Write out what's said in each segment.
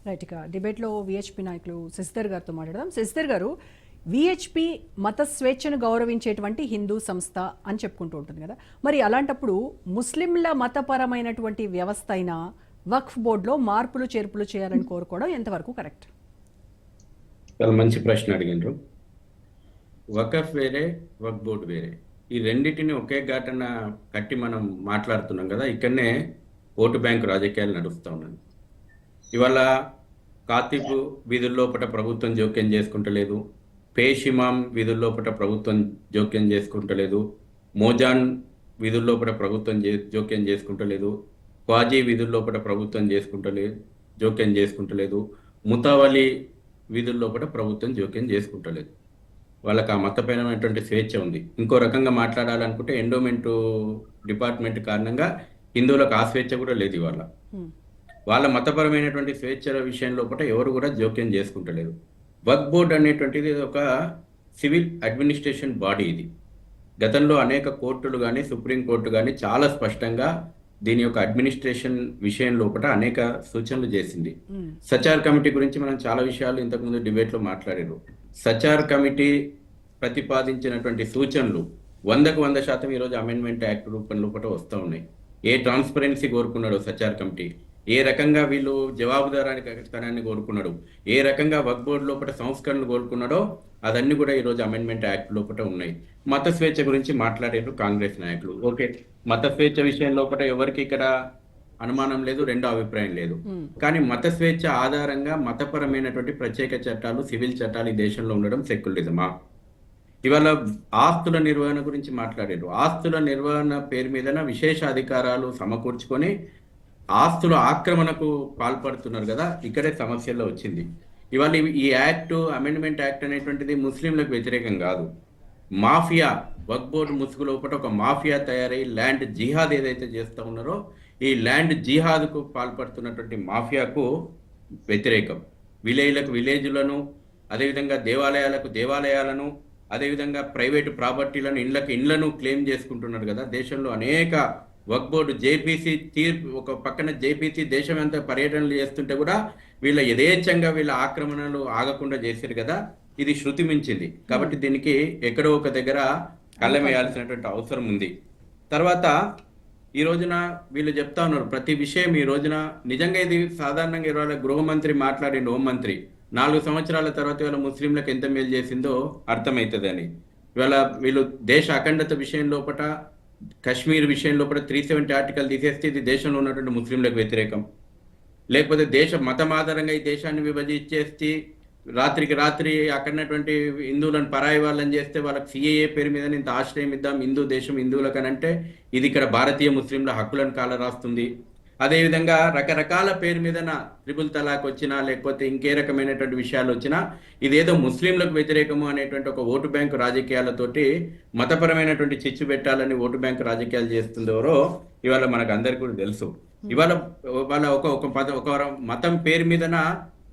Right. ఇక డిబేట్లో VHP నాయకులు శశిధర్ గారితో మాట్లాడదాం. శశిధర్ గారు, విహెచ్పి మత స్వేచ్ఛను గౌరవించేటువంటి హిందూ సంస్థ అని చెప్పుకుంటూ ఉంటుంది కదా, మరి అలాంటప్పుడు ముస్లింల మతపరమైనటువంటి వ్యవస్థ అయిన వక్ఫ్ బోర్డులో మార్పులు చేర్పులు చేయాలని కోరుకోవడం ఎంతవరకు కరెక్ట్? చాలా మంచి ప్రశ్న అడిగినారు. వకఫ్ వేరే, వక్ఫ్ బోర్డు వేరే. ఈ రెండింటిని ఒకే ఘటన కట్టి మనం మాట్లాడుతున్నాం కదా, ఇక్కడనే ఓటు బ్యాంకు రాజకీయాలు నడుస్తూ ఉన్నాయి. ఇవాళ కాతిబు విధుల్లోపట ప్రభుత్వం జోక్యం చేసుకుంటలేదు, పేషిమాం విధుల్లోపట ప్రభుత్వం జోక్యం చేసుకుంటలేదు, మోజాన్ విధుల్లోపట ప్రభుత్వం జోక్యం చేసుకుంటలేదు, క్వాజీ విధుల్లోపట ప్రభుత్వం జోక్యం చేసుకుంటలేదు, ముతావలి విధుల్లోపట ప్రభుత్వం జోక్యం చేసుకుంటలేదు. వాళ్ళకి ఆ మతపరమైనటువంటి స్వేచ్ఛ ఉంది. ఇంకో రకంగా మాట్లాడాలనుకుంటే ఎండోమెంట్ డిపార్ట్మెంట్ కారణంగా హిందువులకు ఆ స్వేచ్ఛ కూడా లేదు. ఇవాళ వాళ్ళ మతపరమైనటువంటి స్వేచ్ఛల విషయంలో ఎవరు కూడా జోక్యం చేసుకుంటలేదు. వక్ఫ్ బోర్డ్ అనేటువంటిది ఒక సివిల్ అడ్మినిస్ట్రేషన్ బాడీ. ఇది గతంలో అనేక కోర్టులు కానీ సుప్రీంకోర్టు కానీ చాలా స్పష్టంగా దీని యొక్క అడ్మినిస్ట్రేషన్ విషయం లోపల అనేక సూచనలు చేసింది. సచార్ కమిటీ గురించి మనం చాలా విషయాలు ఇంతకుముందు డిబేట్లో మాట్లాడారు. సచార్ కమిటీ ప్రతిపాదించినటువంటి సూచనలు 100% ఈరోజు అమెండ్మెంట్ యాక్ట్ రూపంలో వస్తూ ఉన్నాయి. ఏ ట్రాన్స్పరెన్సీ కోరుకున్నాడో సచార్ కమిటీ, ఏ రకంగా వీళ్ళు జవాబుదారీతనాన్ని కోరుకున్నాడు, ఏ రకంగా వక్ఫ్ బోర్డు లోపల సంస్కరణలు కోరుకున్నాడో అదన్నీ కూడా ఈరోజు అమెండ్మెంట్ యాక్ట్ లోపల ఉన్నాయి. మత స్వేచ్ఛ గురించి మాట్లాడారు కాంగ్రెస్ నాయకులు. ఓకే, మత స్వేచ్ఛ విషయం లోపల ఎవరికి ఇక్కడ అనుమానం లేదు, రెండో అభిప్రాయం లేదు. కానీ మత స్వేచ్ఛ ఆధారంగా మతపరమైనటువంటి ప్రత్యేక చట్టాలు, సివిల్ చట్టాలు ఈ దేశంలో ఉండడం సెక్యులరిజమా? ఇవాళ ఆస్తుల నిర్వహణ గురించి మాట్లాడారు. ఆస్తుల నిర్వహణ పేరు మీదన విశేష అధికారాలు సమకూర్చుకొని ఆస్తుల ఆక్రమణకు పాల్పడుతున్నారు కదా, ఇక్కడే సమస్యల్లో వచ్చింది. ఇవాళ ఈ యాక్ట్, అమెండ్మెంట్ యాక్ట్ అనేటువంటిది ముస్లింలకు వ్యతిరేకం కాదు. మాఫియా, వక్ఫ్ బోర్డు ముసుగు లోపల ఒక మాఫియా తయారై ల్యాండ్ జిహాద్ ఏదైతే చేస్తూ ఉన్నారో ఈ ల్యాండ్ జిహాద్కు పాల్పడుతున్నటువంటి మాఫియాకు వ్యతిరేకం. విలేజ్లకు విలేజ్లను, అదేవిధంగా దేవాలయాలకు దేవాలయాలను, అదేవిధంగా ప్రైవేటు ప్రాపర్టీలను, ఇండ్లను క్లెయిమ్ చేసుకుంటున్నారు కదా. దేశంలో అనేక వక్ఫ్ బోర్డు జేపీసీ తీర్పు, ఒక పక్కన జేపీసీ దేశం అంతా పర్యటనలు చేస్తుంటే కూడా వీళ్ళ యథేచ్ఛంగా వీళ్ళ ఆక్రమణలు ఆగకుండా చేశారు కదా. ఇది శృతి మించింది. కాబట్టి దీనికి ఎక్కడో ఒక దగ్గర కళ్ళం వేయాల్సినటువంటి అవసరం ఉంది. తర్వాత ఈ రోజున వీళ్ళు చెప్తా ఉన్నారు ప్రతి విషయం. ఈ రోజున నిజంగా ఇది సాధారణంగా ఇవాళ గృహమంత్రి మాట్లాడిండు, హోంమంత్రి 4 సంవత్సరాల తర్వాత ఇవాళ ముస్లింలకు ఎంత మేలు చేసిందో అర్థమవుతుందని. ఇవాళ వీళ్ళు దేశ అఖండత విషయం లోపల, కశ్మీర్ విషయం లోపల 370 ఆర్టికల్ తీసేస్తే ఇది దేశంలో ఉన్నటువంటి ముస్లింలకు వ్యతిరేకం. లేకపోతే దేశ మతం ఆధారంగా ఈ దేశాన్ని విభజించేసి రాత్రికి రాత్రి అక్కడటువంటి హిందువులను పరాయి వాళ్ళని చేస్తే వాళ్ళకి సిఏఏ పేరు మీద ఇంత ఆశ్రయం ఇద్దాం, హిందూ దేశం హిందువులకనంటే ఇది ఇక్కడ భారతీయ ముస్లింల హక్కులను కాలరాస్తుంది. అదేవిధంగా రకరకాల పేరు మీదన ట్రిపుల్ తలాక్ వచ్చినా, లేకపోతే ఇంకే రకమైనటువంటి విషయాలు వచ్చినా ఇదేదో ముస్లింలకు వ్యతిరేకము అనేటువంటి ఒక ఓటు బ్యాంకు రాజకీయాలతోటి మతపరమైనటువంటి చిచ్చు పెట్టాలని ఓటు బ్యాంకు రాజకీయాలు చేస్తుందెవరో ఇవాళ మనకు అందరికీ కూడా తెలుసు. ఇవాళ వాళ్ళ ఒక మతం పేరు మీదన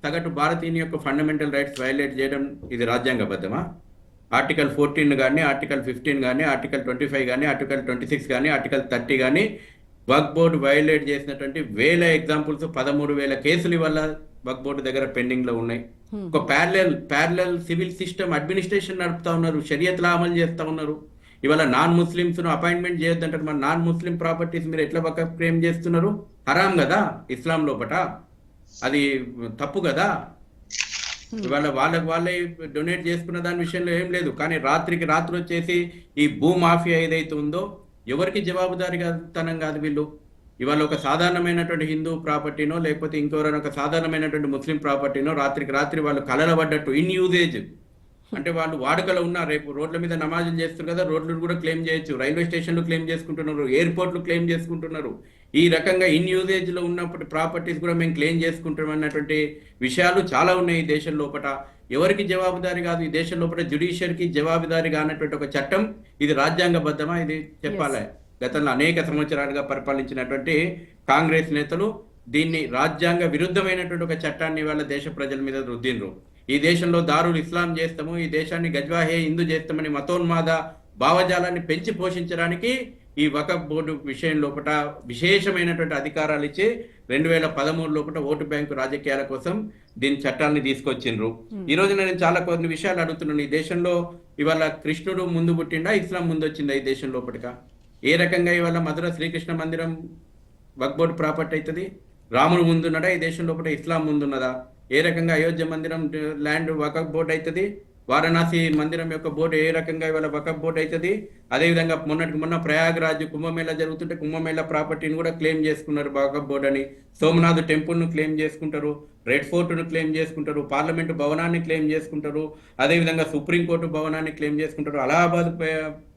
సగటు భారతీయుని యొక్క ఫండమెంటల్ రైట్స్ వైలేట్ చేయడం ఇది రాజ్యాంగబద్ధమా? ఆర్టికల్ 14 కానీ, ఆర్టికల్ 15 కానీ, ఆర్టికల్ 25 కానీ, ఆర్టికల్ 26 కానీ, ఆర్టికల్ 30 కానీ వక్ఫ్ బోర్డు వైలేట్ చేసినటువంటి వేల ఎగ్జాంపుల్స్, 13,000 కేసులు ఇవాళ వక్ఫ్ బోర్డు దగ్గర పెండింగ్ లో ఉన్నాయి. ఒక ప్యారలల్ సివిల్ సిస్టమ్ అడ్మినిస్ట్రేషన్ నడుపుతా ఉన్నారు, షరియత్ లా అమలు చేస్తా ఉన్నారు. ఇవాళ నాన్ ముస్లిమ్స్ ను అపాయింట్మెంట్ చేయొద్దంటారు. మరి నాన్ ముస్లిం ప్రాపర్టీస్ మీరు ఎట్లా వకఫ్ క్లెయిమ్ చేస్తున్నారు? హరాం కదా ఇస్లాం లోపట, అది తప్పు కదా. ఇవాళ వాళ్ళే డొనేట్ చేసుకున్న దాని విషయంలో ఏం లేదు. కానీ రాత్రికి రాత్రి వచ్చేసి ఈ భూ మాఫియా ఏదైతే ఉందో ఎవరికి జవాబుదారీతనం కాదు వీళ్ళు. ఇవాళ ఒక సాధారణమైనటువంటి హిందూ ప్రాపర్టీనో, లేకపోతే ఇంకెవరైనా ఒక సాధారణమైనటువంటి ముస్లిం ప్రాపర్టీనో రాత్రికి రాత్రి వాళ్ళు కలలబడ్డట్టు ఇన్ యూజేజ్ అంటే వాళ్ళు వాడుకలో ఉన్న, రేపు రోడ్ల మీద నమాజులు చేస్తారు కదా, రోడ్లు కూడా క్లెయిమ్ చేయొచ్చు, రైల్వే స్టేషన్లు క్లెయిమ్ చేసుకుంటున్నారు, ఎయిర్పోర్ట్లు క్లెయిమ్ చేసుకుంటున్నారు. ఈ రకంగా ఇన్ యూజేజ్ లో ఉన్నప్పుడు ప్రాపర్టీస్ కూడా మేము క్లెయిమ్ చేసుకుంటాం అన్నటువంటి విషయాలు చాలా ఉన్నాయి ఈ దేశం లోపల. ఎవరికి జవాబుదారీ కాదు ఈ దేశం లోపల, జ్యుడిషియరీకి జవాబుదారీ కానటువంటి ఒక చట్టం ఇది రాజ్యాంగబద్ధమా? ఇది చెప్పాలి. గతంలో అనేక సంవత్సరాలుగా పరిపాలించినటువంటి కాంగ్రెస్ నేతలు దీన్ని రాజ్యాంగ విరుద్ధమైనటువంటి ఒక చట్టాన్ని వాళ్ళ దేశ ప్రజల మీద రుద్దిండ్రు. ఈ దేశంలో దారులు ఇస్లాం చేస్తాము, ఈ దేశాన్ని గజ్వాహే హిందూ చేస్తామని మతోన్మాద భావజాలాన్ని పెంచి పోషించడానికి ఈ వకఫ్ బోర్డు విషయం లోపల విశేషమైనటువంటి అధికారాలు ఇచ్చి 2013 లోపల ఓటు బ్యాంకు రాజకీయాల కోసం దీని చట్టాన్ని తీసుకొచ్చిండ్రు. ఈ రోజు నేను చాలా కొన్ని విషయాలు అడుగుతున్నాను. ఈ దేశంలో ఇవాళ కృష్ణుడు ముందు పుట్టిండా, ఇస్లాం ముందు వచ్చిందా ఈ దేశం లోపలిగా? ఏ రకంగా ఇవాళ మధుర శ్రీకృష్ణ మందిరం వక్ఫ్ బోర్డు ప్రాపర్టీ అవుతుంది? రాముడు ముందున్నడా ఈ దేశం లోపల, ఇస్లాం ముందున్నదా? ఏ రకంగా అయోధ్య మందిరం ల్యాండ్ వకఫ్ బోర్డు అవుతుంది? వారణాసి మందిరం యొక్క బోర్డు ఏ రకంగా ఇవాళ వకఫ్ బోర్డు అవుతుంది? అదేవిధంగా మొన్న ప్రయాగ్రాజ్ కుంభమేళా జరుగుతుంటే కుంభమేళా ప్రాపర్టీని కూడా క్లెయిమ్ చేసుకున్నారు వకఫ్ బోర్డు అని. సోమనాథ్ టెంపుల్ను క్లెయిమ్ చేసుకుంటారు, రెడ్ ఫోర్ట్ను క్లెయిమ్ చేసుకుంటారు, పార్లమెంటు భవనాన్ని క్లెయిమ్ చేసుకుంటారు, అదేవిధంగా సుప్రీంకోర్టు భవనాన్ని క్లెయిమ్ చేసుకుంటారు, అలహాబాద్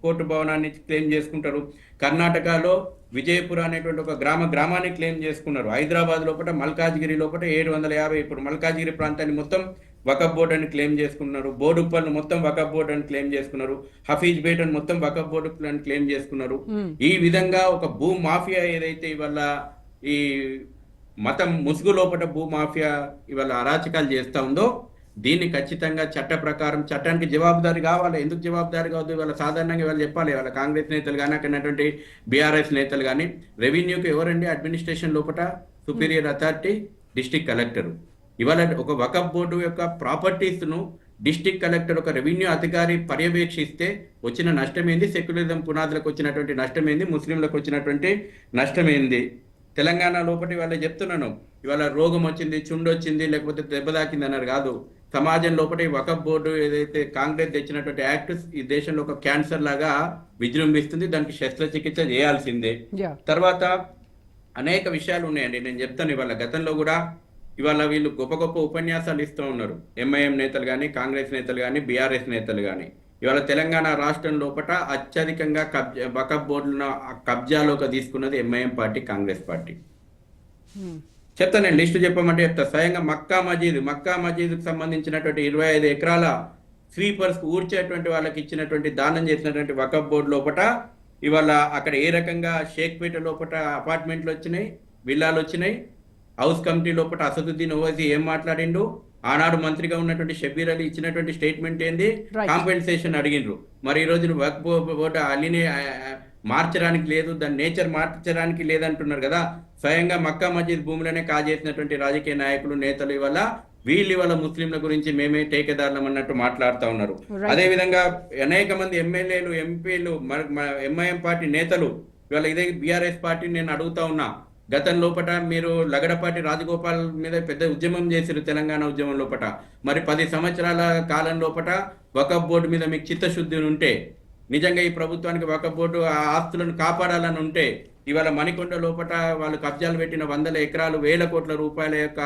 కోర్టు భవనాన్ని క్లెయిమ్ చేసుకుంటారు, కర్ణాటకలో విజయపుర అనేటువంటి ఒక గ్రామాన్ని క్లెయిమ్ చేసుకున్నారు, హైదరాబాద్ లోపల మల్కాజ్గిరి లోపల 750 ఇప్పుడు మల్కాజ్గిరి ప్రాంతాన్ని మొత్తం వకఫ్ బోర్డు అని క్లెయిమ్ చేసుకున్నారు, బోడుప్పల్ని మొత్తం వకఫ్ బోర్డు అని క్లెయిమ్ చేసుకున్నారు, హఫీజ్ బేట్ అని మొత్తం వకఫ్ బోర్డు అని క్లెయిమ్ చేసుకున్నారు. ఈ విధంగా ఒక భూ మాఫియా ఏదైతే ఇవాళ ఈ మతం ముసుగు లోపల భూ మాఫియా ఇవాళ అరాచకాలు చేస్తా ఉందో, దీన్ని ఖచ్చితంగా చట్ట ప్రకారం చట్టానికి జవాబుదారి కావాలి. ఎందుకు జవాబుదారి కావద్దు? ఇవాళ సాధారణంగా ఇవాళ చెప్పాలి. ఇవాళ కాంగ్రెస్ నేతలు కానీ అక్కడటువంటి బీఆర్ఎస్ నేతలు కానీ, రెవెన్యూకి ఎవరండి అడ్మినిస్ట్రేషన్ లోపల సుపీరియర్ అథారిటీ? District collector. ఇవాళ ఒక వకఫ్ బోర్డు యొక్క ప్రాపర్టీస్ను డిస్ట్రిక్ట్ కలెక్టర్ ఒక రెవెన్యూ అధికారి పర్యవేక్షిస్తే వచ్చిన నష్టమేంది? సెక్యులరిజం పునాదులకు వచ్చినటువంటి నష్టమేంది? ముస్లింలకు వచ్చినటువంటి నష్టమేంది? తెలంగాణ లోపల ఇవాళ చెప్తున్నాను, ఇవాళ రోగం వచ్చింది, చుండు వచ్చింది, లేకపోతే దెబ్బ తాకింది అన్నారు కాదు. సమాజం లోపల ఈ వకఫ్ బోర్డు ఏదైతే కాంగ్రెస్ తెచ్చినటువంటి యాక్ట్ ఈ దేశంలో ఒక క్యాన్సర్ లాగా విజృంభిస్తుంది. దానికి శస్త్రచికిత్స చేయాల్సిందే. తర్వాత అనేక విషయాలు ఉన్నాయండి, నేను చెప్తాను. ఇవాళ గతంలో కూడా ఇవాళ వీళ్ళు గొప్ప గొప్ప ఉపన్యాసాలు ఇస్తూ ఉన్నారు, ఎంఐఎం నేతలు కానీ, కాంగ్రెస్ నేతలు కానీ, బీఆర్ఎస్ నేతలు కానీ. ఇవాళ తెలంగాణ రాష్ట్రం లోపల అత్యధికంగా వకఫ్ బోర్డులను కబ్జాలోకి తీసుకున్నది ఎంఐఎం పార్టీ, కాంగ్రెస్ పార్టీ. చెప్తా, నేను లిస్టు చెప్పమంటే చెప్తా. స్వయంగా మక్కా మజీద్కి సంబంధించినటువంటి 25 ఎకరాల స్వీపర్స్ ఊడ్చేటువంటి వాళ్ళకి ఇచ్చినటువంటి దానం చేసినటువంటి వకఫ్ బోర్డు లోపల ఇవాళ అక్కడ ఏ రకంగా షేక్పేట లోపల అపార్ట్మెంట్లు వచ్చినాయి, విల్లాలు వచ్చినాయి. హౌస్ కమిటీ లోపల అసదుద్దీన్ ఓవైసీ ఏం మాట్లాడిండు? ఆనాడు మంత్రిగా ఉన్నటువంటి షబీర్ అలీ ఇచ్చినటువంటి స్టేట్మెంట్ ఏంది? కాంపెన్సేషన్ అడిగిండ్రు. మరి ఈ రోజు వక్ఫ్ బోర్డు అలీని మార్చడానికి లేదు, దాని నేచర్ మార్చడానికి లేదంటున్నారు కదా. స్వయంగా మక్కా మస్జిద్ భూములనే కాజేసినటువంటి రాజకీయ నాయకులు, నేతలు వీళ్ళ ముస్లింల గురించి మేమే టేకేదారులం అన్నట్టు మాట్లాడుతూ ఉన్నారు. అదే విధంగా అనేక మంది ఎమ్మెల్యేలు, ఎంపీలు, ఎంఐఎం పార్టీ నేతలు ఇవాళ ఇదే బీఆర్ఎస్ పార్టీని నేను అడుగుతా ఉన్నా. గతం లోపల మీరు లగడపాటి రాజగోపాల్ మీద పెద్ద ఉద్యమం చేశారు తెలంగాణ ఉద్యమం లోపల. మరి 10 సంవత్సరాల కాలం లోపల వకఫ్ బోర్డు మీద మీకు చిత్తశుద్ధి ఉంటే, నిజంగా ఈ ప్రభుత్వానికి వకఫ్ బోర్డు ఆ ఆస్తులను కాపాడాలని ఉంటే, ఇవాళ మణికొండ లోపల వాళ్ళు కబ్జాలు పెట్టిన 100 ఎకరాలు 1000 కోట్ల రూపాయల యొక్క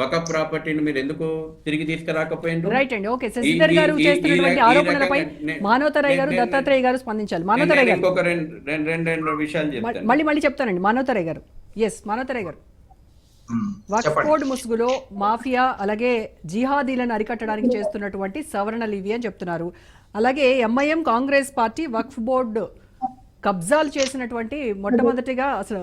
వకఫ్ ప్రాపర్టీని మీరు ఎందుకు తిరిగి తీసుకురాకపోయిండ్రు? రైట్ అండి, ఓకే. శశిధర్ గారు చేస్తున్నటువంటి ఆరోపణలపై మానవతరాయ్ గారు, దత్తాత్రేయ గారు స్పందించాలి. మానవతరాయ్ గారు ఇంకొక రెండు విషయాలు చెప్తాను. మళ్ళీ చెప్తానండి. మానవతరాయ్ గారు, ఎస్ మానవతరాయ్ గారు. వక్ఫ్ బోర్డు ముసుగులో మాఫియా అలాగే జిహాదీలను అరికట్టడానికి చేస్తున్నటువంటి సవరణలు ఇవి అని చెప్తున్నారు. అలాగే ఎంఐఎం, కాంగ్రెస్ పార్టీ వక్ఫ్ బోర్డు కబ్జాలు చేసినటువంటి మొట్టమొదటిగా అసలు